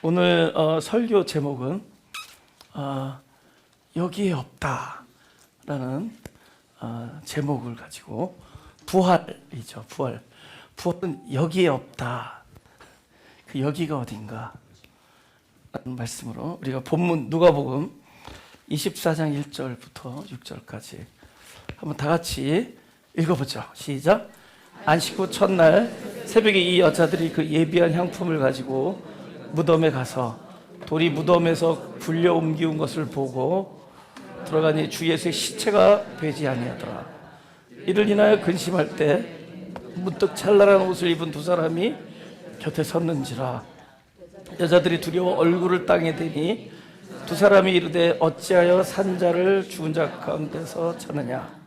오늘 설교 제목은 여기에 없다라는 제목을 가지고 부활이죠. 부활은 여기에 없다. 그 여기가 어딘가 라는 말씀으로 우리가 본문 누가복음 24장 1절부터 6절까지 한번 다 같이 읽어보죠. 시작. 안식 후 첫날 새벽에 이 여자들이 그 예비한 향품을 가지고 무덤에 가서 돌이 무덤에서 굴려 옮기운 것을 보고 들어가니 주 예수의 시체가 되지 아니하더라. 이를 인하여 근심할 때 문득 찬란한 옷을 입은 두 사람이 곁에 섰는지라. 여자들이 두려워 얼굴을 땅에 대니 두 사람이 이르되 어찌하여 산자를 죽은 자 가운데서 찾느냐.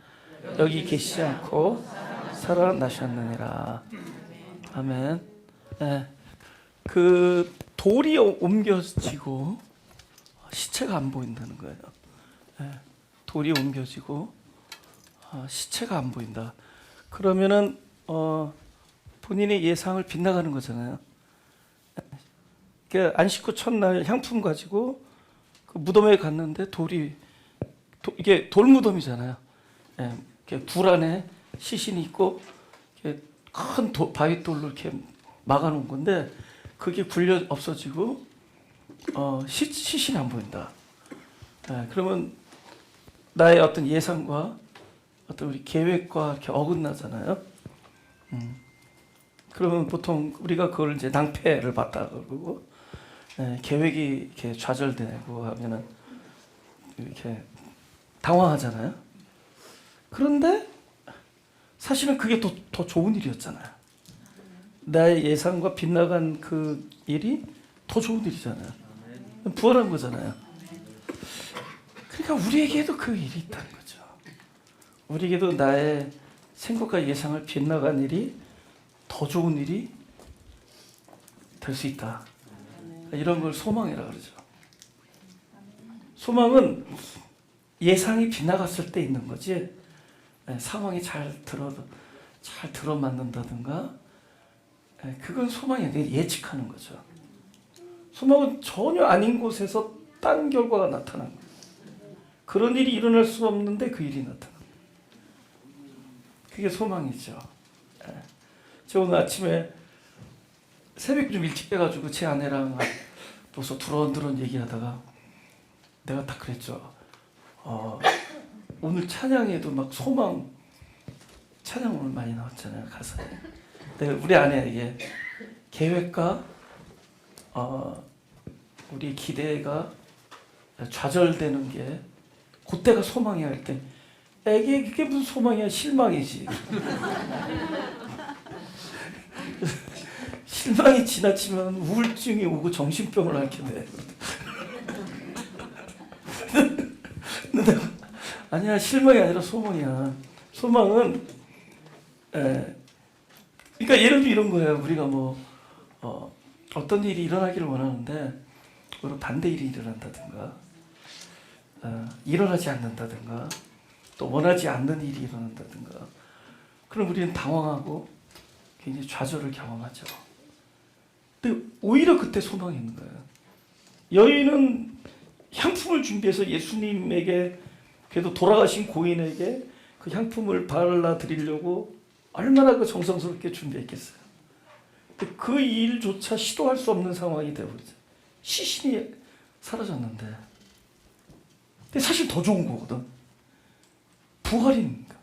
여기 계시지 않고 살아나셨느니라. 아멘. 그 돌이 옮겨지고 시체가 안 보인다는 거예요. 돌이 옮겨지고 시체가 안 보인다. 그러면은 본인의 예상을 빗나가는 거잖아요. 그러니까 안식 후 첫날 향품 가지고 그 무덤에 갔는데 이게 돌무덤이잖아요. 굴 안에 시신이 있고 큰 바위돌로 이렇게 막아놓은 건데 그게 굴려 없어지고 시신이 안 보인다. 그러면 나의 어떤 예상과 어떤 우리 계획과 이렇게 어긋나잖아요. 그러면 보통 우리가 그걸 이제 낭패를 봤다 그러고 계획이 이렇게 좌절되고 하면은 이렇게 당황하잖아요. 그런데 사실은 그게 더 좋은 일이었잖아요. 나의 예상과 빗나간 그 일이 더 좋은 일이잖아요. 부활한 거잖아요. 그러니까 우리에게도 그 일이 있다는 거죠. 우리에게도 나의 생각과 예상을 빗나간 일이 더 좋은 일이 될 수 있다. 이런 걸 소망이라 그러죠. 소망은 예상이 빗나갔을 때 있는 거지, 상황이 잘 들어맞는다든가, 그건 소망이 아니라 예측하는 거죠. 소망은 전혀 아닌 곳에서 딴 결과가 나타나는 거예요. 그런 일이 일어날 수 없는데 그 일이 나타나는 거예요. 그게 소망이죠. 저 오늘 아침에 새벽 좀 일찍 깨가지고 제 아내랑 벌써 두런두런 얘기하다가 내가 딱 그랬죠. 오늘 찬양에도 막 소망 찬양 오늘 많이 나왔잖아요, 가사에. 내가 우리 아내에게 계획과 우리 기대가 좌절되는 게 그때가 소망이야 할 때 애기 그게 무슨 소망이야, 실망이지. 실망이 지나치면 우울증이 오고 정신병을 앓게 돼. 근데 아니야, 실망이 아니라 소망이야. 소망은 그러니까 예를 들면 이런 거예요. 우리가 어떤 일이 일어나기를 원하는데 반대 일이 일어난다든가 일어나지 않는다든가 또 원하지 않는 일이 일어난다든가 그럼 우리는 당황하고 굉장히 좌절을 경험하죠. 근데 오히려 그때 소망이 있는 거예요. 여인은 향품을 준비해서 예수님에게, 그래도 돌아가신 고인에게 그 향품을 발라드리려고 얼마나 그 정성스럽게 준비했겠어요. 근데 그 일조차 시도할 수 없는 상황이 되어버리죠. 시신이 사라졌는데. 근데 사실 더 좋은 거거든. 부활이니까.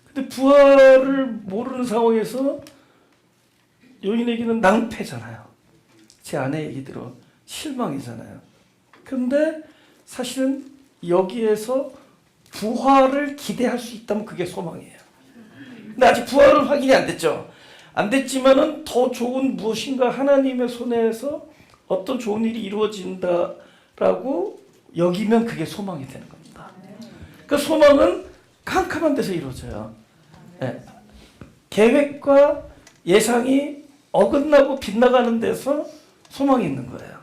근데 부활을 모르는 상황에서 여인에게는 낭패잖아요. 제 아내 얘기대로 실망이잖아요. 근데 사실은 여기에서 부활을 기대할 수 있다면 그게 소망이에요. 근데 아직 부활은 확인이 안 됐죠. 안 됐지만은 더 좋은 무엇인가 하나님의 손에서 어떤 좋은 일이 이루어진다라고 여기면 그게 소망이 되는 겁니다. 그 소망은 캄캄한 데서 이루어져요. 계획과 예상이 어긋나고 빗나가는 데서 소망이 있는 거예요.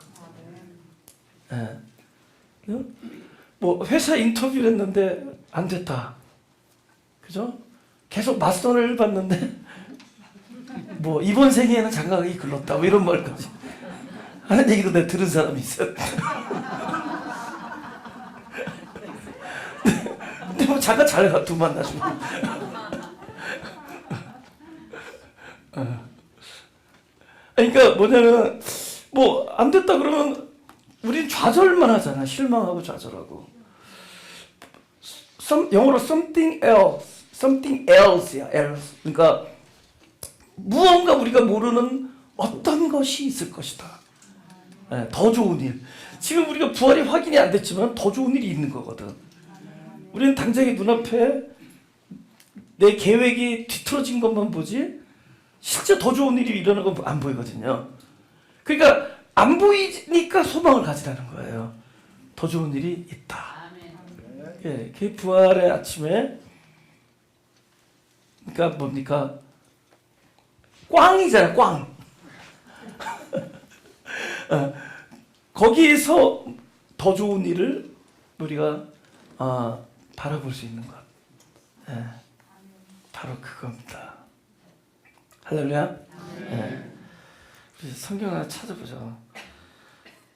회사 인터뷰를 했는데 안 됐다. 그죠? 계속 맞선을 봤는데 이번 생에는 장가가기 글렀다. 이런 말까지. 하는 얘기도 내가 들은 사람이 있어요. 근데 뭐 잠깐 잘 가, 두만 나중에. 그러니까 뭐냐면 뭐 안 됐다 그러면 우린 좌절만 하잖아. 실망하고 좌절하고. 영어로 something else야. else. 그러니까 무언가 우리가 모르는 어떤 것이 있을 것이다. 네, 더 좋은 일. 지금 우리가 부활이 확인이 안 됐지만 더 좋은 일이 있는 거거든. 우리는 당장의 눈앞에 내 계획이 뒤틀어진 것만 보지 실제 더 좋은 일이 일어나는 건 안 보이거든요. 그러니까 안 보이니까 소망을 가지라는 거예요. 더 좋은 일이 있다. 예, 그 부활의 아침에 그러니까 뭡니까? 꽝이잖아요. 꽝. 거기에서 더 좋은 일을 우리가 바라볼 수 있는 것. 예, 바로 그겁니다. 할렐루야. 예. 우리 성경 하나 찾아보죠.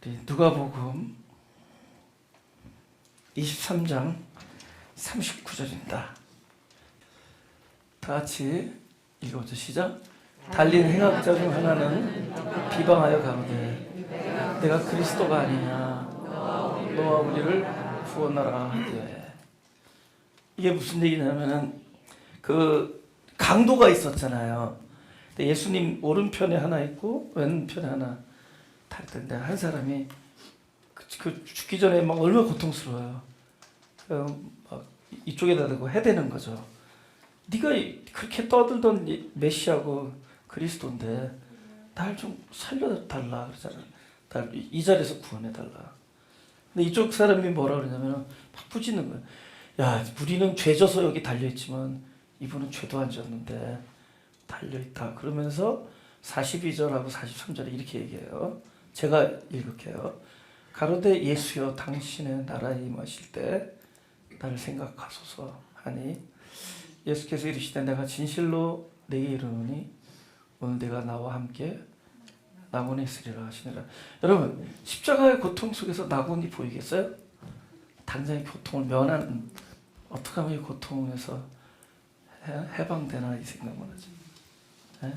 우리 누가복음 23장 39절입니다. 다 같이 읽어보죠. 시작. 달린 행악자 중 하나는 비방하여 가로되 내가 그리스도가 아니냐 너와 우리를 구원하라 하되. 이게 무슨 얘기냐면은 그 강도가 있었잖아요. 근데 예수님 오른편에 하나 있고 왼편에 하나 탈 텐데 한 사람이 그 죽기 전에 막 얼마나 고통스러워요. 막 이쪽에다 대고 해대는 거죠. 네가 그렇게 떠들던 메시아고 그리스도인데 날 좀 살려달라 그러잖아. 날 이 자리에서 구원해달라. 근데 이쪽 사람이 뭐라 그러냐면 막 부짖는 거예요. 야, 우리는 죄져서 여기 달려있지만 이분은 죄도 안 졌는데 달려있다. 그러면서 42절하고 43절에 이렇게 얘기해요. 제가 읽을게요. 가로되 예수여 당신의 나라에 임하실 때 나를 생각하소서 하니 예수께서 이르시되 내가 진실로 내게 이르노니 오늘 내가 나와 함께 낙원에 있으리라 하시니라. 여러분 십자가의 고통 속에서 낙원이 보이겠어요? 당장의 고통을 면하는 어떻게 하면 이 고통에서 해방되나 이 생각만 하지. 예?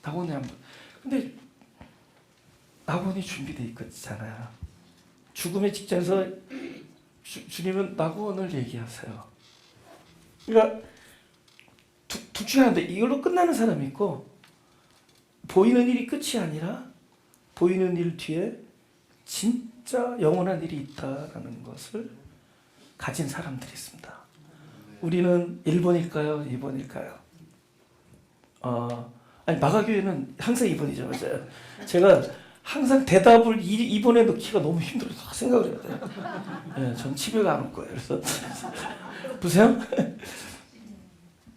낙원이 안 보여. 근데 낙원이 준비되어 있잖아요. 죽음의 직전에서 주님은 낙원을 얘기하세요. 그러니까 둘 중에 하나인데 이걸로 끝나는 사람이 있고 보이는 일이 끝이 아니라 보이는 일 뒤에 진짜 영원한 일이 있다라는 것을 가진 사람들이 있습니다. 우리는 1번일까요? 2번일까요? 아니 마가교회는 항상 2번이죠. 맞아요. 제가 항상 대답을 2번에 넣기가 너무 힘들어서 생각을 해야 돼요. 네, 전 집에 안 올 거예요. 그래서 보세요.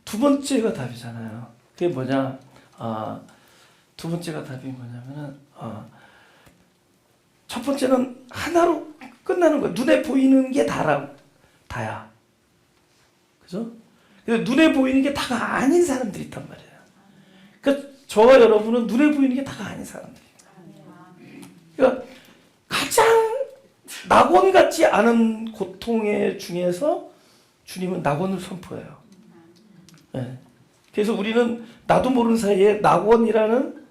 두 번째가 답이잖아요. 그게 뭐냐? 두 번째가 답이 뭐냐면은 첫 번째는 하나로 끝나는 거예요. 눈에 보이는 게 다야. 그죠? 근데 눈에 보이는 게 다가 아닌 사람들이 있단 말이에요. 그러니까 저와 여러분은 눈에 보이는 게 다가 아닌 사람들이에요. 그러니까 가장 낙원 같지 않은 고통의 중에서 주님은 낙원을 선포해요. 네. 그래서 우리는 나도 모르는 사이에 낙원이라는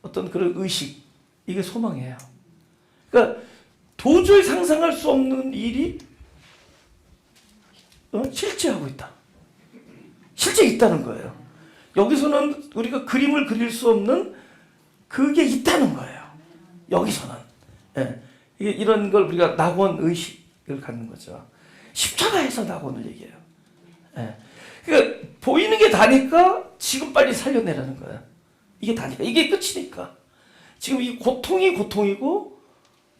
어떤 그런 의식, 이게 소망이에요. 그러니까 도저히 상상할 수 없는 일이 실제하고 있다. 실제 있다는 거예요. 여기서는 우리가 그림을 그릴 수 없는 그게 있다는 거예요. 여기서는. 예. 이런 걸 우리가 낙원 의식을 갖는 거죠. 십자가에서 낙원을 얘기해요. 예. 그러니까 보이는 게 다니까 지금 빨리 살려내라는 거야. 이게 다니까. 이게 끝이니까. 지금 이 고통이 고통이고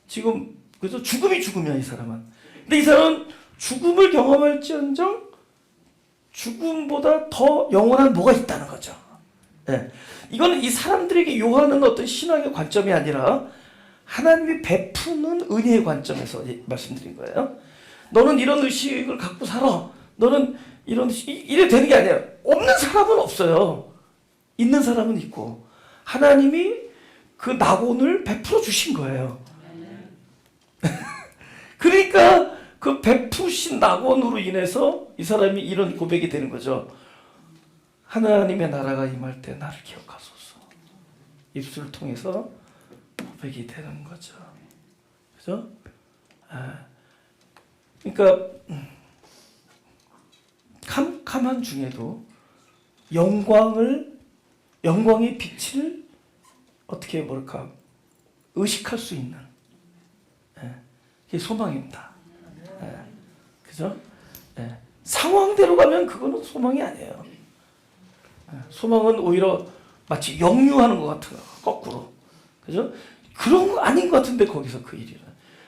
지금 그래서 죽음이 죽음이야 이 사람은. 근데 이 사람은 죽음을 경험할지언정 죽음보다 더 영원한 뭐가 있다는 거죠. 예. 이거는 이 사람들에게 요하는 어떤 신학의 관점이 아니라 하나님이 베푸는 은혜의 관점에서 말씀드린 거예요. 너는 이런 의식을 갖고 살아. 너는 이런 이래 되는 게 아니에요. 없는 사람은 없어요. 있는 사람은 있고 하나님이 그 낙원을 베풀어 주신 거예요. 그러니까 그 베푸신 낙원으로 인해서 이 사람이 이런 고백이 되는 거죠. 하나님의 나라가 임할 때 나를 기억하소서. 입술을 통해서 고백이 되는 거죠. 그죠? 그러니까 캄캄한 중에도 영광의 빛을 어떻게 뭘까 의식할 수 있는 그게 소망입니다. 그죠? 상황대로 가면 그거는 소망이 아니에요. 소망은 오히려 마치 역류하는 것 같아요. 거꾸로. 그죠? 그런 거 아닌 것 같은데 거기서 그 일이는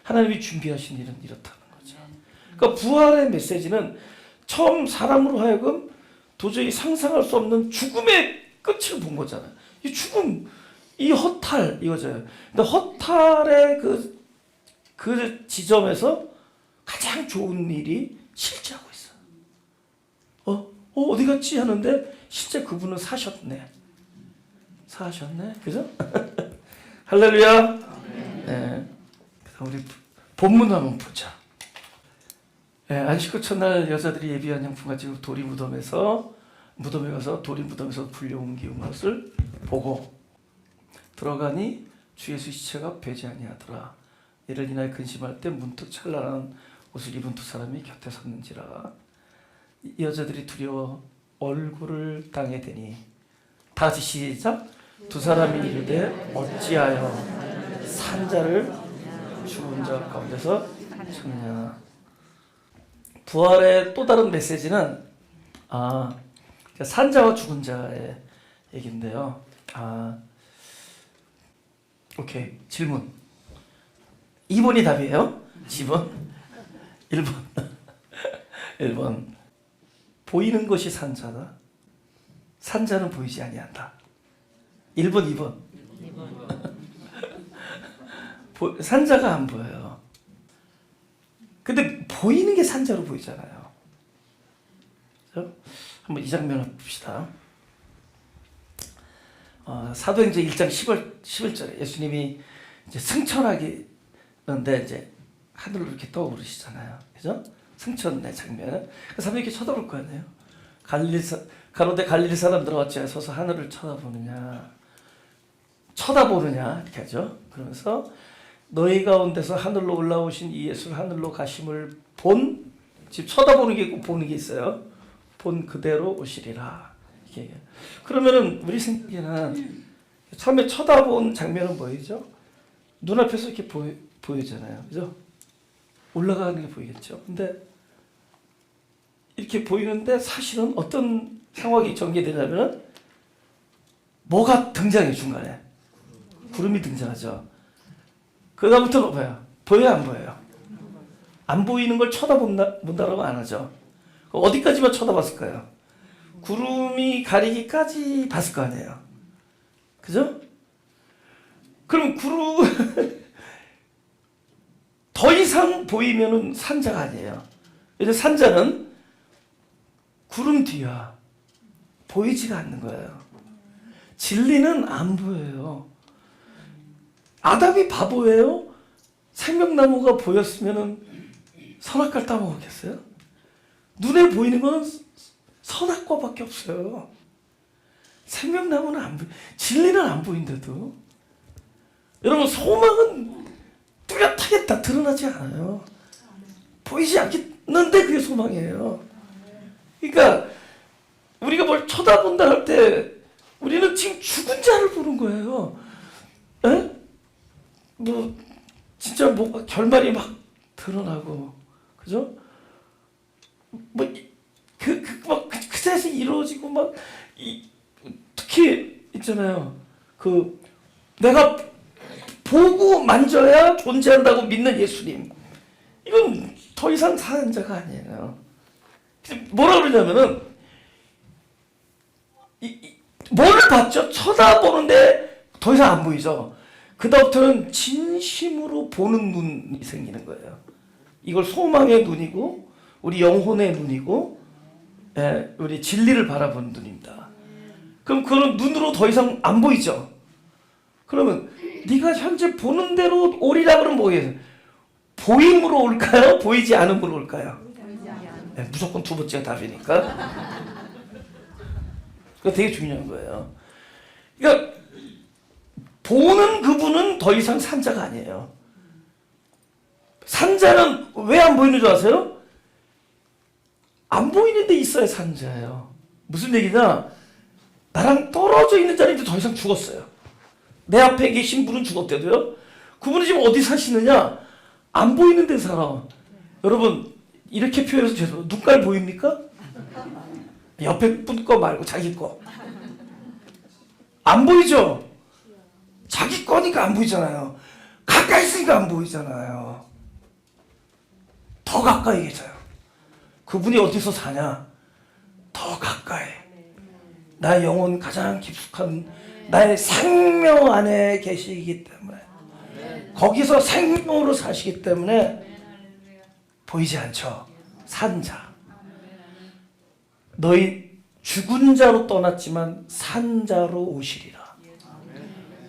하나님이 준비하신 일은 이렇다는 거죠. 그러니까 부활의 메시지는 처음 사람으로 하여금 도저히 상상할 수 없는 죽음의 끝을 본 거잖아요. 이 죽음, 이 허탈 이거죠. 근데 허탈의 그 지점에서 가장 좋은 일이 실제하고 있어요. 어디 갔지 하는데 실제 그분은 사셨네. 그죠? 할렐루야. 네. 우리 본문 한번 보자. 안식구 첫날 여자들이 예비한 양품 가지고 무덤에 가서 돌이 무덤에서 불려 옮기운 것을 보고 들어가니 주 예수 시체가 배지 아니하더라. 이를 인하여 근심할 때 문득 찬란한 옷을 입은 두 사람이 곁에 섰는지라. 이 여자들이 두려워 얼굴을 땅에 대니 다 같이 시작. 두 사람이 이르되 어찌하여 산자를 죽은 자 가운데서 찾느냐. 부활의 또 다른 메시지는 산자와 죽은 자의 얘기인데요. 오케이. 질문 2번이 답이에요. 지번 1번 보이는 것이 산자다. 산자는 보이지 아니한다. 1번 2번 산자가 안 보여요. 근데 보이는 게 산자로 보이잖아요. 그렇죠? 한번 이 장면을 봅시다. 사도행전 1장 11절에 예수님이 이제 승천하기는데 이제 하늘로 이렇게 떠오르시잖아요. 그죠? 승천의 장면. 사람이 이렇게 쳐다볼 거 아니에요. 가로대 갈릴리 사람들 어찌 서서 하늘을 쳐다보느냐 이렇게 하죠. 그러면서 너희 가운데서 하늘로 올라오신 이 예수 하늘로 가심을 지금 쳐다보는 게 있고 보는 게 있어요. 본 그대로 오시리라. 이게 그러면은 우리 생각에는 처음에 쳐다본 장면은 뭐이죠? 눈앞에서 이렇게 보이잖아요. 그죠? 올라가는 게 보이겠죠. 근데 이렇게 보이는데 사실은 어떤 상황이 전개되냐면 뭐가 등장해 중간에 구름이 등장하죠. 그 다음부터 뭐야? 보여요 안 보여요? 안 보이는 걸 쳐다본다라고 안 하죠. 어디까지만 쳐다봤을까요? 구름이 가리기까지 봤을 거 아니에요. 그죠? 그럼 더 이상 보이면은 산자가 아니에요. 이제 산자는 구름 뒤야. 보이지가 않는 거예요. 진리는 안 보여요. 아담이 바보예요? 생명나무가 보였으면은 선악과를 따먹었겠어요? 눈에 보이는 건 선악과밖에 없어요. 생명나무는 안 보여. 진리는 안 보인대도. 여러분 소망은 뚜렷하게 다 드러나지 않아요. 보이지 않겠는데 그게 소망이에요. 그러니까 우리가 뭘 쳐다본다 할 때 우리는 지금 죽은 자를 보는 거예요. 진짜 결말이 막 드러나고, 그죠? 그새에서 이루어지고 특히 있잖아요. 내가 보고 만져야 존재한다고 믿는 예수님. 이건 더 이상 사는 자가 아니에요. 뭐라 그러냐면은 뭘 봤죠? 쳐다보는데 더 이상 안 보이죠. 그다음부터는 진심으로 보는 눈이 생기는 거예요. 이걸 소망의 눈이고 우리 영혼의 눈이고 우리 진리를 바라보는 눈입니다. 그럼 그런 눈으로 더 이상 안 보이죠. 그러면 네가 현재 보는 대로 오리라 그러면 뭐예요? 보임으로 올까요? 보이지 않음으로 올까요? 네, 무조건 두 번째가 답이니까. 그거 되게 중요한 거예요. 그러니까 보는 그분은 더 이상 산자가 아니에요. 산자는 왜 안 보이는 줄 아세요? 안 보이는 데 있어야 산자예요. 무슨 얘기냐? 나랑 떨어져 있는 자리인데 더 이상 죽었어요. 내 앞에 계신 분은 죽었대도요. 그분이 지금 어디 사시느냐? 안 보이는 데 살아. 여러분 이렇게 표현해서 죄송해요. 눈깔 보입니까? 옆에 분 거 말고 자기 거. 안 보이죠? 자기 거니까 안 보이잖아요. 가까이 있으니까 안 보이잖아요. 더 가까이 계셔요. 그분이 어디서 사냐? 더 가까이. 나의 영혼 가장 깊숙한 나의 생명 안에 계시기 때문에 거기서 생명으로 사시기 때문에 보이지 않죠. 산자. 너희 죽은 자로 떠났지만 산자로 오시리라.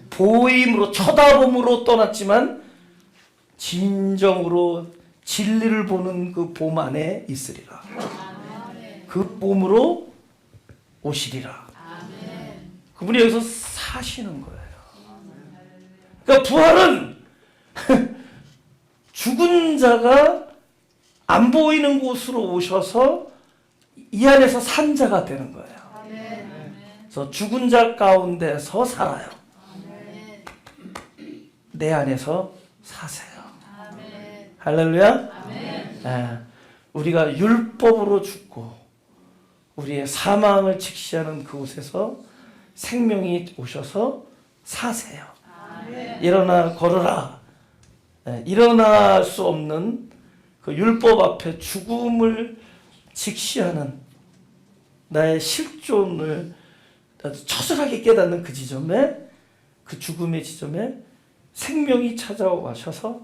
보임으로 쳐다봄으로 떠났지만 진정으로 진리를 보는 그 봄 안에 있으리라. 그 봄으로 오시리라. 그분이 여기서 사시는 거예요. 그러니까 부활은 죽은 자가 안 보이는 곳으로 오셔서 이 안에서 산 자가 되는 거예요. 그래서 죽은 자 가운데서 살아요. 내 안에서 사세요. 할렐루야. 우리가 율법으로 죽고 우리의 사망을 직시하는 그곳에서 생명이 오셔서 사세요. 일어나 걸어라. 일어날 수 없는 그 율법 앞에 죽음을 직시하는 나의 실존을 처절하게 깨닫는 그 지점에, 그 죽음의 지점에 생명이 찾아오셔서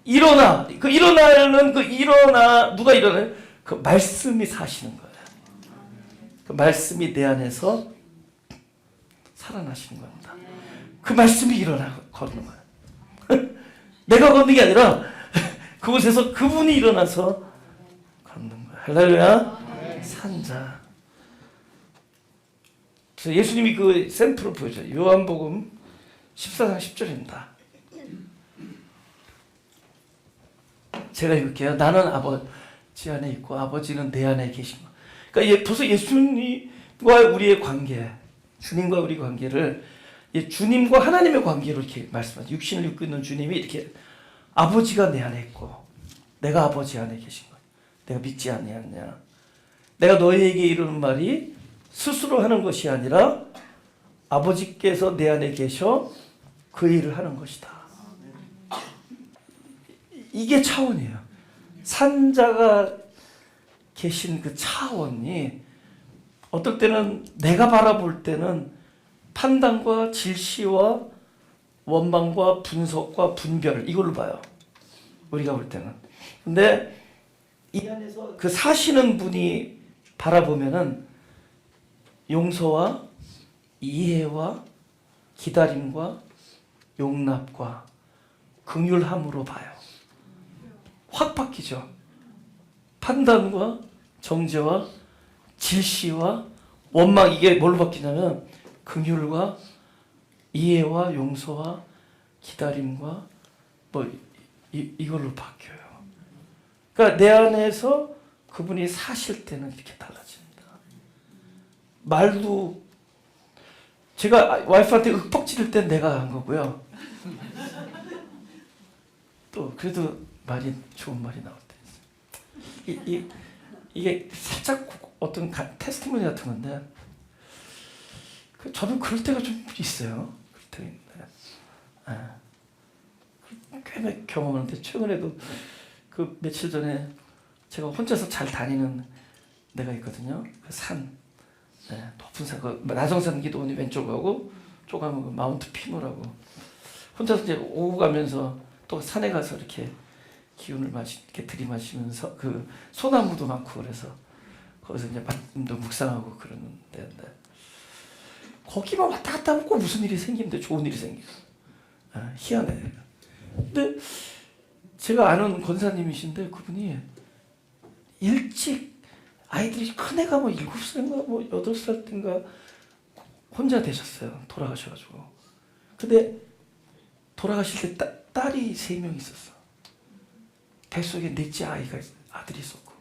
일어나. 그 일어나는 그 일어나, 누가 일어나요? 그 말씀이 사시는 거예요. 그 말씀이 내 안에서 살아나시는 겁니다. 그 말씀이 일어나 걷는 거예요. 내가 걷는 게 아니라 그곳에서 그분이 일어나서 걷는 거예요. 할렐루야. 산자. 그래서 예수님이 그 샘플을 보여줘요. 요한복음 14장 10절입니다. 제가 읽을게요. 나는 아버지 안에 있고 아버지는 내 안에 계신 거. 그러니까 벌써 예수님과 우리의 관계, 주님과 우리 관계를 주님과 하나님의 관계로 이렇게 말씀하죠. 육신을 입고 있는 주님이 이렇게 아버지가 내 안에 있고 내가 아버지 안에 계신 거예요. 내가 믿지 아니하냐. 내가 너희에게 이르는 말이 스스로 하는 것이 아니라 아버지께서 내 안에 계셔 그 일을 하는 것이다. 이게 차원이에요. 산자가 계신 그 차원이 어떨 때는 내가 바라볼 때는 판단과 질시와 원망과 분석과 분별 이걸로 봐요. 우리가 볼 때는. 근데 이 안에서 그 사시는 분이 바라보면은 용서와 이해와 기다림과 용납과 긍휼함으로 봐요. 확 바뀌죠. 판단과 정죄와 질시와 원망 이게 뭘로 바뀌냐면 긍휼과 이해와 용서와 기다림과 뭐 이걸로 바뀌어요. 그러니까 내 안에서 그분이 사실 때는 이렇게 달라집니다. 말도 제가 와이프한테 윽박 지를 땐 내가 한 거고요. 또 그래도 말이 좋은 말이 나올 때 있어요. 이게 살짝 어떤 테스티모니 같은 건데 저는 그럴 때가 좀 있어요. 그럴 때가 있는데 꽤 경험하는데 최근에도 그 며칠 전에 제가 혼자서 잘 다니는 데가 있거든요. 그 산, 높은 산, 그 나성산 기도원이 왼쪽 가고 쪽 가면 그 마운트 피모라고 혼자서 이제 오고 가면서 또 산에 가서 이렇게 기운을 이렇게 들이마시면서 그 소나무도 많고 그래서 거기서 이제 말씀도 묵상하고 그러는 데인데 거기만 왔다 갔다 하면 꼭 무슨 일이 생기는데 좋은 일이 생겨. 희한해. 근데 제가 아는 권사님이신데 그분이 일찍 아이들이 큰 애가 뭐 7살인가 뭐 8살 때인가 혼자 되셨어요. 돌아가셔가지고. 근데 돌아가실 때 딸이 3명 있었어. 뱃속에 넷째 아들이 있었고.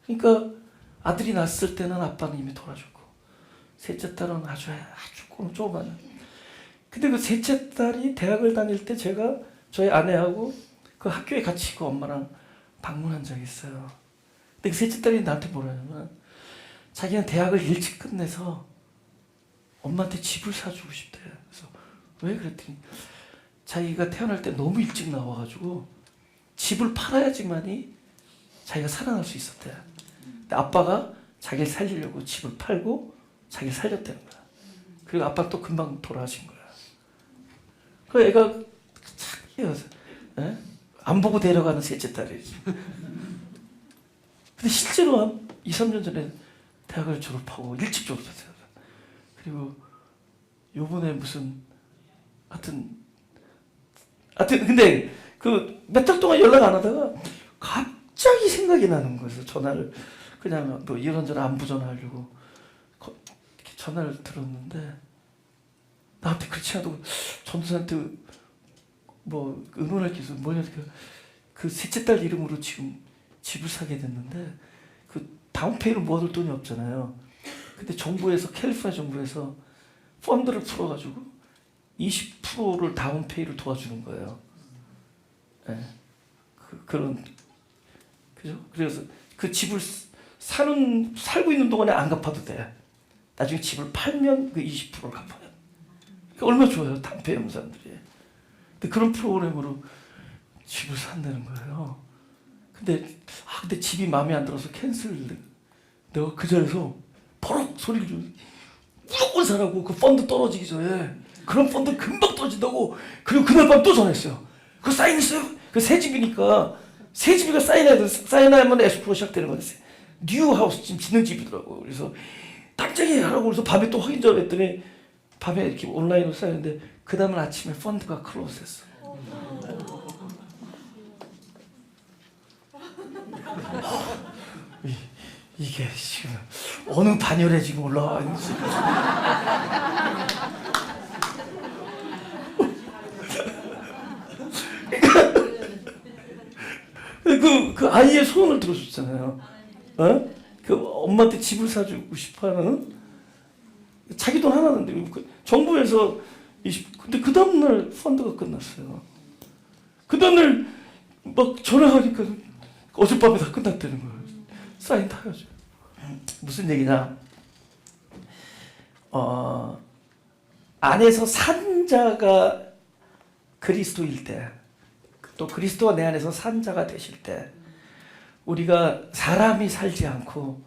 그러니까 아들이 낳았을 때는 아빠는 이미 돌아졌고 셋째 딸은 아주 조그만. 근데 그 셋째 딸이 대학을 다닐 때 제가 저희 아내하고 그 학교에 같이 그 엄마랑 방문한 적이 있어요. 근데 그 셋째 딸이 나한테 뭐라냐면 자기는 대학을 일찍 끝내서 엄마한테 집을 사주고 싶대. 그래서 왜 그랬더니 자기가 태어날 때 너무 일찍 나와가지고 집을 팔아야지만이 자기가 살아날 수 있었대. 근데 아빠가 자기를 살리려고 집을 팔고 자기를 살렸다는 거야. 그리고 아빠 또 금방 돌아가신 거야. 그 애가 착해요. 안 보고 데려가는 셋째 딸이지. 근데 실제로 한 2, 3년 전에 대학을 졸업하고 일찍 졸업했어요. 그리고 요번에 무슨 하여튼 근데 그 몇 달 동안 연락 안 하다가 갑자기 생각이 나는 거예요. 전화를 그냥 뭐 이런저런 안부 전화하려고 이렇게 전화를 들었는데 나한테 그렇지 않아도 전도사한테 뭐 의논할 게 있어. 뭐냐 그 셋째 딸 이름으로 지금 집을 사게 됐는데 그 다운페이를 모아둘 돈이 없잖아요. 근데 정부에서 캘리포니아 정부에서 펀드를 풀어가지고 20%를 다운페이를 도와주는 거예요. 네. 그런 그죠? 그래서 그 집을 살고 있는 동안에 안 갚아도 돼. 나중에 집을 팔면 그 20%를 갚아요. 그러니까 얼마나 좋아요, 다운페이 없는 사람들이. 근데 그런 프로그램으로 집을 산다는 거예요. 근데 집이 마음에 안 들어서 캔슬. 내가 그 자리에서 버럭 소리를 좀 무조건 사라고. 그 펀드 떨어지기 전에. 그런 펀드 금방 떨어진다고. 그리고 그날 밤 또 전화했어요. 그 사인했어요? 그 새 집이니까 새 집이가 사인하면 에스프로 시작되는 거였어요. 뉴 하우스 지금 짓는 집이더라고. 그래서 당장에 하라고 그래서 밤에 또 확인 전화했더니 밤에 이렇게 온라인으로 쌓였는데 그 다음은 아침에 펀드가 클로즈했어. 이게 지금 어느 반열에 지금 올라와 있는지. 그 아이의 소원을 들어줬잖아요. 그 엄마한테 집을 사주고 싶어하는 자기 돈 하나는데 정부에서 근데 그 다음날 펀드가 끝났어요. 그 다음날 막 전화하니까 어젯밤에 다 끝났다는 거예요. 사인 다 해야죠. 무슨 얘기냐? 안에서 산 자가 그리스도일 때, 또 그리스도가 내 안에서 산 자가 되실 때, 우리가 사람이 살지 않고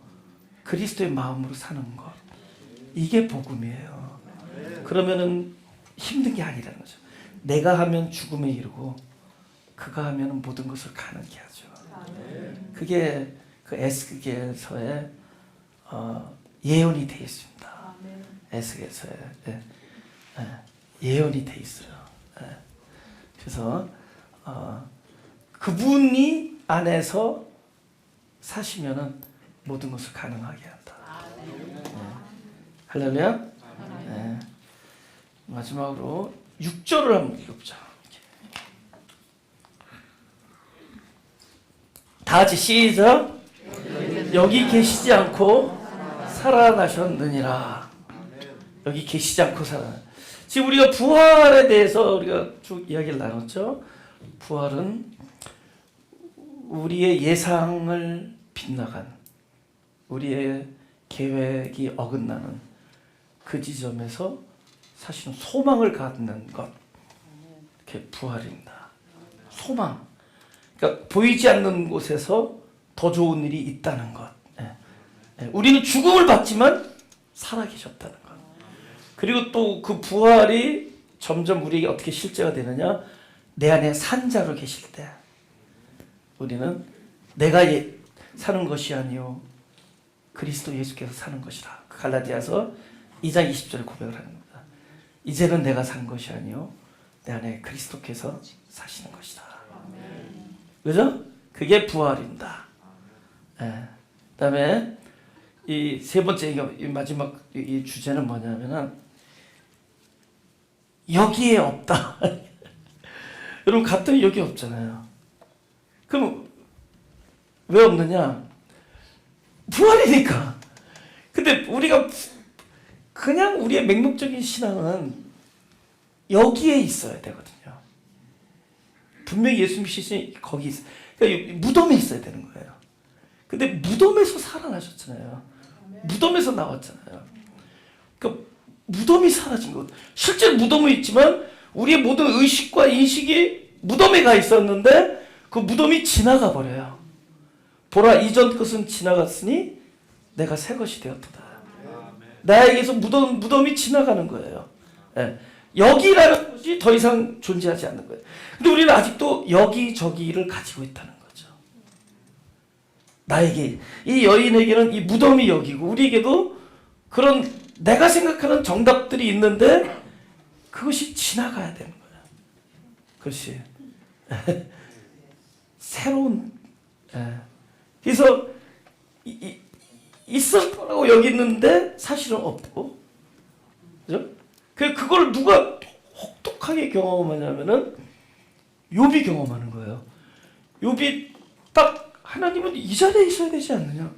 그리스도의 마음으로 사는 것, 이게 복음이에요. 그러면은 힘든 게 아니라는 거죠. 내가 하면 죽음에 이르고 그가 하면 모든 것을 가능케 하죠. 그게 그 에스겔서의 예언이 되어 있습니다. 에스겔서에 예언이 되어 있어요. 그래서 그분이 안에서 사시면은 모든 것을 가능하게 한다. 할렐루야. 마지막으로 6절을 한번 읽어보자. 다 같이 시작. 여기 계시지 않고 살아나셨느니라. 여기 계시지 않고 지금 우리가 부활에 대해서 우리가 쭉 이야기를 나눴죠. 부활은 우리의 예상을 빗나간, 우리의 계획이 어긋나는 그 지점에서 사실은 소망을 갖는 것, 이렇게 부활입니다. 소망. 그러니까 보이지 않는 곳에서 더 좋은 일이 있다는 것. 우리는 죽음을 받지만 살아계셨다는 것. 그리고 또 그 부활이 점점 우리에게 어떻게 실제가 되느냐? 내 안에 산 자로 계실 때 우리는 내가 사는 것이 아니요 그리스도 예수께서 사는 것이라. 갈라디아서 2장 20절에 고백을 하는 겁니다. 이제는 내가 산 것이 아니요 내 안에 그리스도께서 사시는 것이다. 그죠? 그게 부활입니다. 예. 그다음에 이 세 번째 이 마지막 이 주제는 뭐냐면은 여기에 없다. 여러분 갔더니 여기 없잖아요. 그럼 왜 없느냐? 부활이니까. 근데 우리가 그냥 우리의 맹목적인 신앙은 여기에 있어야 되거든요. 분명히 예수 믿으시니 거기 있어. 그러니까 무덤에 있어야 되는 거예요. 근데 무덤에서 살아나셨잖아요. 무덤에서 나왔잖아요. 그러니까 무덤이 사라진 것. 실제 무덤에 있지만 우리의 모든 의식과 인식이 무덤에 가 있었는데 그 무덤이 지나가 버려요. 보라 이전 것은 지나갔으니 내가 새 것이 되었도다. 나에게서 무덤이 지나가는 거예요. 예. 여기라는 것이 더 이상 존재하지 않는 거예요. 근데 우리는 아직도 여기저기를 가지고 있다는 거죠. 나에게 이 여인에게는 이 무덤이 여기고 우리에게도 그런 내가 생각하는 정답들이 있는데 그것이 지나가야 되는 거예요. 그것이 새로운 그래서 있을 거라고 여기 있는데 사실은 없고, 그죠? 그걸 누가 혹독하게 경험하냐면은 욥이 경험하는 거예요. 욥이 딱 하나님은 이 자리에 있어야 되지 않느냐.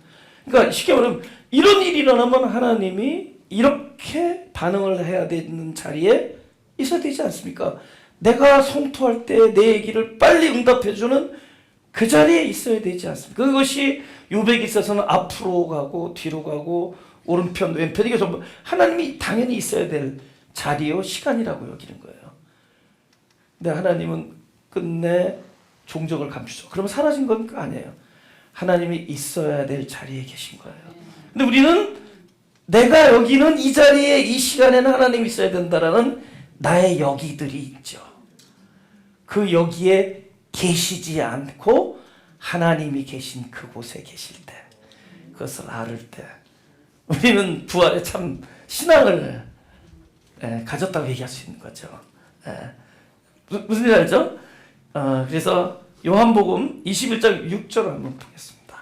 그러니까 쉽게 말하면 이런 일이 일어나면 하나님이 이렇게 반응을 해야 되는 자리에 있어야 되지 않습니까? 내가 성토할 때 내 얘기를 빨리 응답해주는 그 자리에 있어야 되지 않습니까? 그것이 욥에게 있어서는 앞으로 가고 뒤로 가고 오른편 왼편 이게 전부 하나님이 당연히 있어야 될 자리요 시간이라고 여기는 거예요. 근데 하나님은 끝내 종적을 감추죠. 그러면 사라진 건 아니에요. 하나님이 있어야 될 자리에 계신 거예요. 근데 우리는 내가 여기는 이 자리에 이 시간에는 하나님이 있어야 된다라는 나의 여기들이 있죠. 그 여기에 계시지 않고 하나님이 계신 그곳에 계실 때 그것을 알을 때 우리는 부활에 참 신앙을 가졌다고 얘기할 수 있는 거죠. 무슨 일 알죠? 그래서 요한복음 21장 6절을 한번 보겠습니다.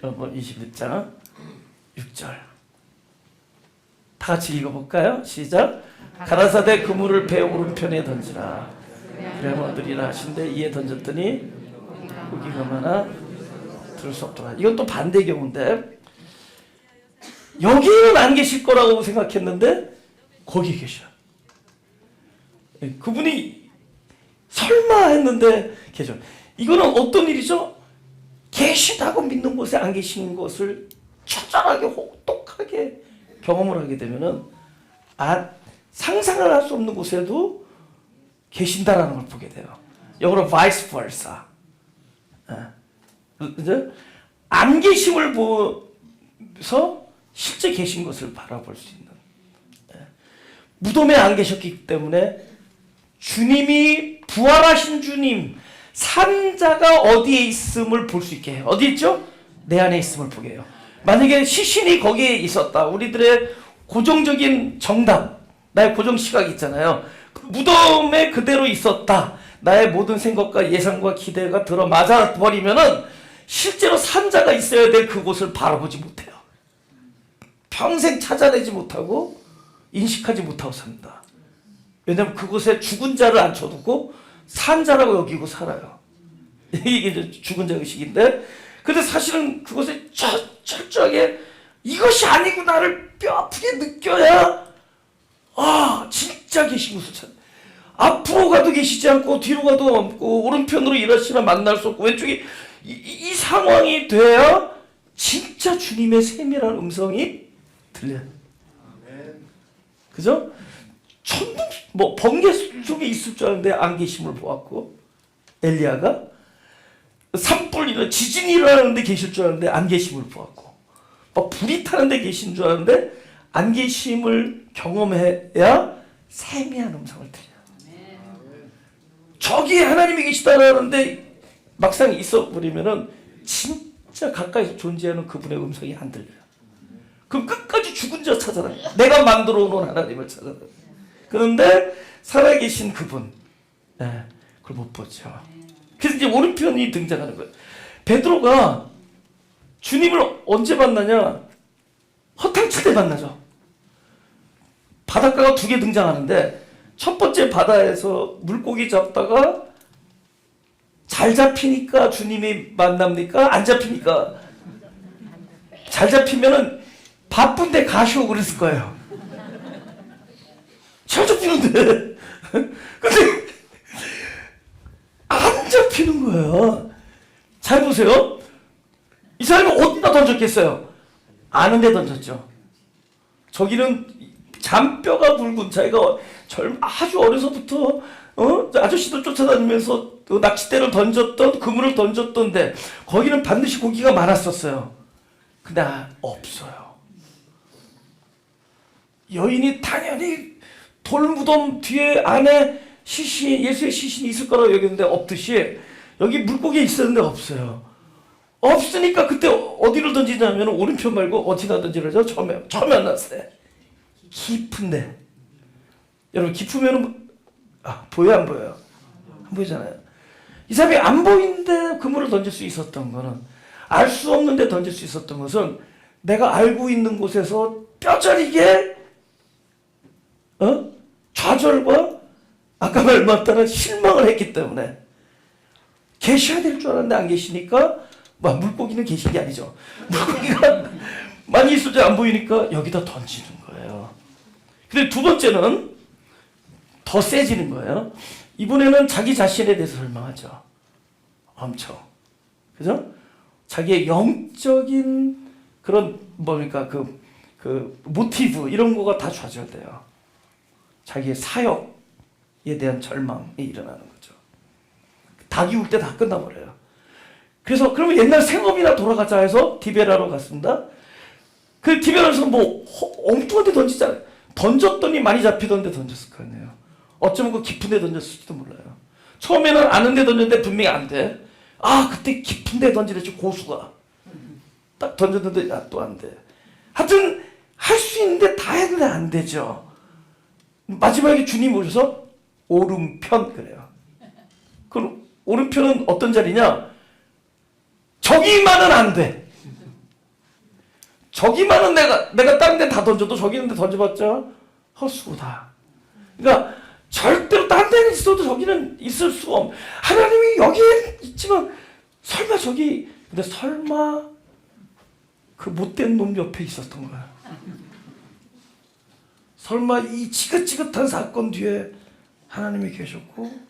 요한복음 21장 6절 다 같이 읽어볼까요? 시작. 가라사대 그물을 배 오른편에 던지라. 그래야 얻으리라 하신데 이에 던졌더니 고기가 많아 들을 수 없더라. 이건 또 반대 경우인데 여기는 안 계실 거라고 생각했는데 거기 계셔. 그분이 설마 했는데 계셔. 이거는 어떤 일이죠? 계시다고 믿는 곳에 안 계시는 것을 처절하게 혹독하게 경험을 하게 되면은 상상을 할 수 없는 곳에도 계신다라는 걸 보게 돼요. 영어로 vice versa. 그죠? 안 계심을 보면서 실제 계신 것을 바라볼 수 있는. 무덤에 안 계셨기 때문에 주님이 부활하신 주님 산자가 어디에 있음을 볼 수 있게 해요. 어디 있죠? 내 안에 있음을 보게 해요. 만약에 시신이 거기에 있었다. 우리들의 고정적인 정답, 나의 고정 시각이 있잖아요. 그 무덤에 그대로 있었다. 나의 모든 생각과 예상과 기대가 들어맞아 버리면은 실제로 산자가 있어야 될 그곳을 바라보지 못해요. 평생 찾아내지 못하고 인식하지 못하고 삽니다. 왜냐하면 그곳에 죽은 자를 앉혀두고 산자라고 여기고 살아요. 이게 이제 죽은 자 의식인데, 근데 사실은 그곳에 철저하게 이것이 아니구나를 뼈 아프게 느껴야 진짜 계신 곳을 찾아. 앞으로 가도 계시지 않고 뒤로 가도 없고 오른편으로 일하시나 만날 수 없고 왼쪽이 이 상황이 돼야 진짜 주님의 세밀한 음성이 들려요. 그죠? 천둥 번개 속에 있을 줄 알았는데 안 계심을 보았고, 엘리야가 산불 이런 지진이 일어나는데 계실 줄 알았는데 안 계심을 보았고, 막 불이 타는데 계신 줄 알았는데 안 계심을 경험해야 세미한 음성을 들려요. 저기 하나님이 계시다라는데 막상 있어 버리면은 진짜 가까이서 존재하는 그분의 음성이 안 들려요. 그럼 끝까지 죽은 자 찾아다. 내가 만들어 놓은 하나님을 찾아다. 그런데 살아계신 그분, 네, 그걸 못 보죠. 그래서 이제 오른편이 등장하는 거예요. 베드로가 주님을 언제 만나냐? 허탕칠 때 만나죠. 바닷가가 두 개 등장하는데 첫 번째 바다에서 물고기 잡다가 잘 잡히니까 주님이 만납니까? 안 잡히니까? 잘 잡히면은 바쁜데 가시오 그랬을 거예요. 잘 잡히는데. 근데 안 잡히는 거예요. 잘 보세요. 이 사람이 어디다 던졌겠어요? 아는 데 던졌죠. 저기는 잔뼈가 굵은 자기가 아주 어려서부터 아저씨도 쫓아다니면서 낚싯대를 던졌던 그물을 던졌던데 거기는 반드시 고기가 많았었어요. 근데 없어요. 여인이 당연히 돌무덤 뒤에 안에 예수의 시신이 있을 거라고 여겼는데 없듯이 여기 물고기 있었는데 없어요. 없으니까 그때 어디로 던지냐면 오른편 말고 어디다 던지라죠? 처음에 만났을 때 깊은데. 여러분 깊으면 보여 안 보여요? 안 보이잖아요. 이 사람이 안 보이는데 그물을 던질 수 있었던 거는, 알 수 없는데 던질 수 있었던 것은 내가 알고 있는 곳에서 뼈저리게 좌절과 아까 말했던 실망을 했기 때문에 계셔야 될 줄 알았는데 안 계시니까 물고기는 계신 게 아니죠. 물고기가 많이 있어도 안 보이니까 여기다 던지는 거예요. 근데 두 번째는 더 세지는 거예요. 이번에는 자기 자신에 대해서 설명하죠. 엄청. 그죠? 자기의 영적인 그런 뭡니까 그 모티브 이런 거가 다 좌절돼요. 자기의 사역에 대한 절망이 일어나는 거죠. 닭이 울 때 다 끝나버려요. 그래서 그러면 옛날 생업이나 돌아가자 해서 디베라로 갔습니다. 그 디베라에서 엉뚱한 데 던지잖아요. 던졌더니 많이 잡히던데 던졌을 거 아니에요. 어쩌면 그 깊은 데 던졌을지도 몰라요. 처음에는 아는 데 던졌는데 분명히 안 돼. 그때 깊은 데 던지랬지 고수가. 딱 던졌는데 또 안 돼. 하여튼 할 수 있는데 다 했는데 안 되죠. 마지막에 주님 오셔서 오른편 그래요. 그럼 오른편은 어떤 자리냐? 저기만은 안 돼. 저기만은 내가 다른 데 다 던져도 저기 있는데 던져봤자 헛수고다. 그러니까 절대로 다른 데는 있어도 저기는 있을 수가 없. 하나님이 여기에 있지만 설마 근데 설마 그 못된 놈 옆에 있었던 거야. 설마 이 지긋지긋한 사건 뒤에 하나님이 계셨고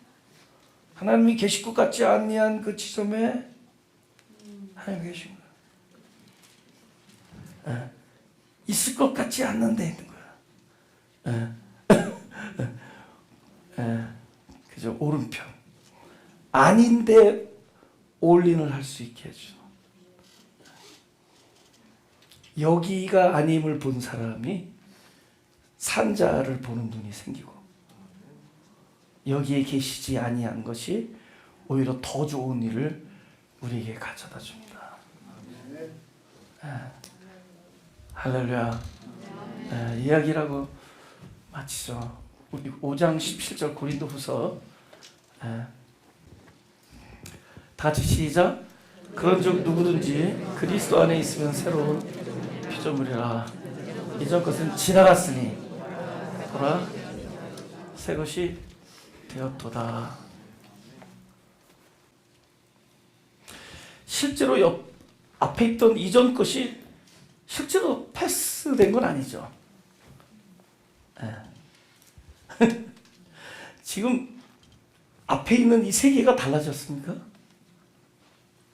하나님이 계실 것 같지 아니한 그 지점에 하나님이 계신 거야. 있을 것 같지 않는 데 있는 거야. 그죠? 오른편. 아닌데 올인을 할 수 있게 해줘. 여기가 아님을 본 사람이 산자를 보는 눈이 생기고 여기에 계시지 아니한 것이 오히려 더 좋은 일을 우리에게 가져다 줍니다. 할렐루야. 이야기라고 마치죠. 우리 5장 17절 고린도후서 다 같이 시작. 그런즉 누구든지 그리스도 안에 있으면 새로운 피조물이라. 이전 것은 지나갔으니 보라 새 것이 되었도다. 실제로 앞에 있던 이전 것이 실제로 패스된 건 아니죠. 지금 앞에 있는 이 세계가 달라졌습니까?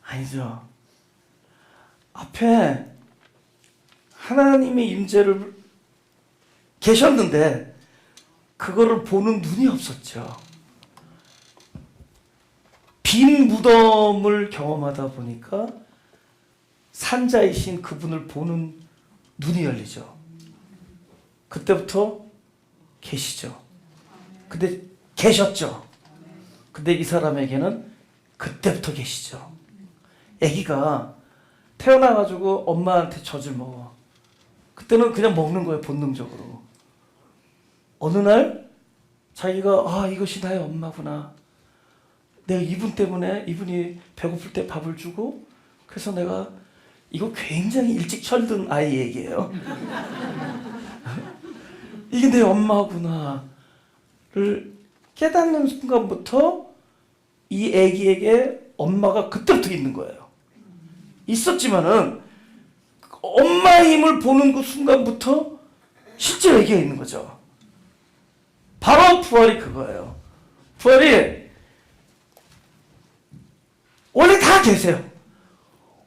아니죠. 앞에 하나님의 임재를 계셨는데 그거를 보는 눈이 없었죠. 빈 무덤을 경험하다 보니까 산자이신 그분을 보는 눈이 열리죠. 그때부터 계시죠. 근데 계셨죠. 근데 이 사람에게는 그때부터 계시죠. 아기가 태어나가지고 엄마한테 젖을 먹어. 그때는 그냥 먹는 거예요, 본능적으로. 어느 날 자기가 이것이 나의 엄마구나. 내가 이분 때문에 이분이 배고플 때 밥을 주고 그래서 내가 이거 굉장히 일찍 철든 아이 얘기예요. 이게 내 엄마구나를 깨닫는 순간부터 이 아기에게 엄마가 그때부터 있는 거예요. 있었지만은 엄마의 힘을 보는 그 순간부터 실제 아기가 있는 거죠. 바로 부활이 그거예요. 부활이 원래 다 계세요.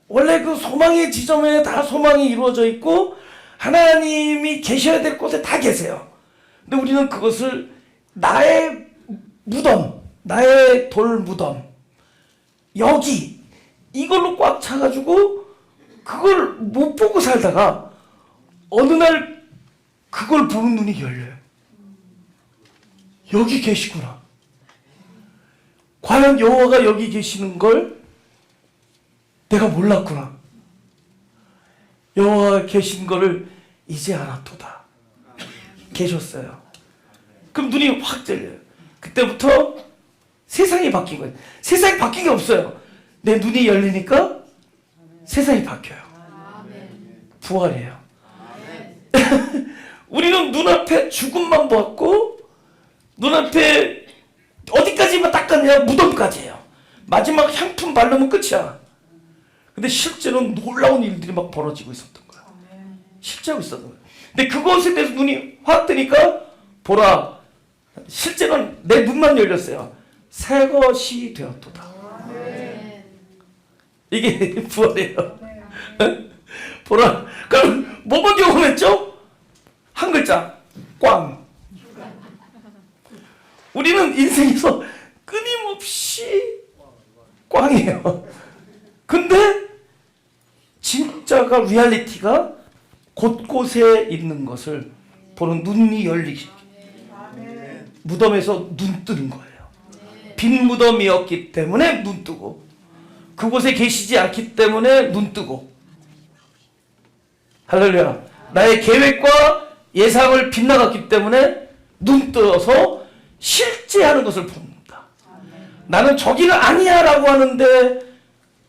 원래 그 소망의 지점에 다 소망이 이루어져 있고 하나님이 계셔야 될 곳에 다 계세요. 근데 우리는 그것을 나의 무덤, 나의 돌 무덤, 여기 이걸로 꽉 차가지고 그걸 못 보고 살다가 어느 날 그걸 보는 눈이 열려요. 여기 계시구나. 과연 여호와가 여기 계시는 걸 내가 몰랐구나. 여호와가 계신 거를 이제 알았도다. 계셨어요. 그럼 눈이 확 열려요. 그때부터 세상이 바뀐 거예요. 세상이 바뀐 게 없어요. 내 눈이 열리니까 세상이 바뀌어요. 부활이에요. 우리는 눈앞에 죽음만 보았고 눈앞에 어디까지만 닦았냐? 무덤까지예요. 마지막 향품 바르면 끝이야. 근데 실제로는 놀라운 일들이 막 벌어지고 있었던 거야. 실제로 있었던 거야. 근데 그것에 대해서 눈이 확 뜨니까 보라, 실제로는 내 눈만 열렸어요. 새 것이 되었도다. 이게 부활이에요. 보라. 그럼 뭐만 경험했죠? 한 글자, 꽝. 우리는 인생에서 끊임없이 꽝이에요. 근데 진짜가 리얼리티가 곳곳에 있는 것을 보는 눈이 열리기. 무덤에서 눈 뜨는 거예요. 빈 무덤이었기 때문에 눈 뜨고 그곳에 계시지 않기 때문에 눈 뜨고. 할렐루야. 나의 계획과 예상을 빗나갔기 때문에 눈 떠서 실제 하는 것을 봅니다. 나는 저기는 아니야 라고 하는데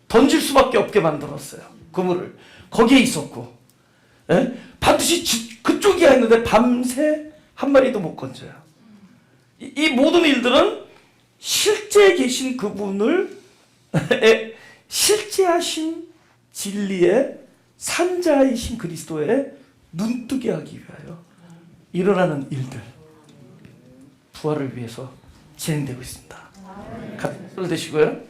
던질 수밖에 없게 만들었어요. 그물을. 거기에 있었고 반드시 그쪽이야 했는데 밤새 한 마리도 못 건져요. 이 모든 일들은 실제 계신 그분을 실제 하신 진리의 산자이신 그리스도의 눈뜨게 하기 위하여 일어나는 일들, 부활을 위해서 진행되고 있습니다. 같이 되시고요.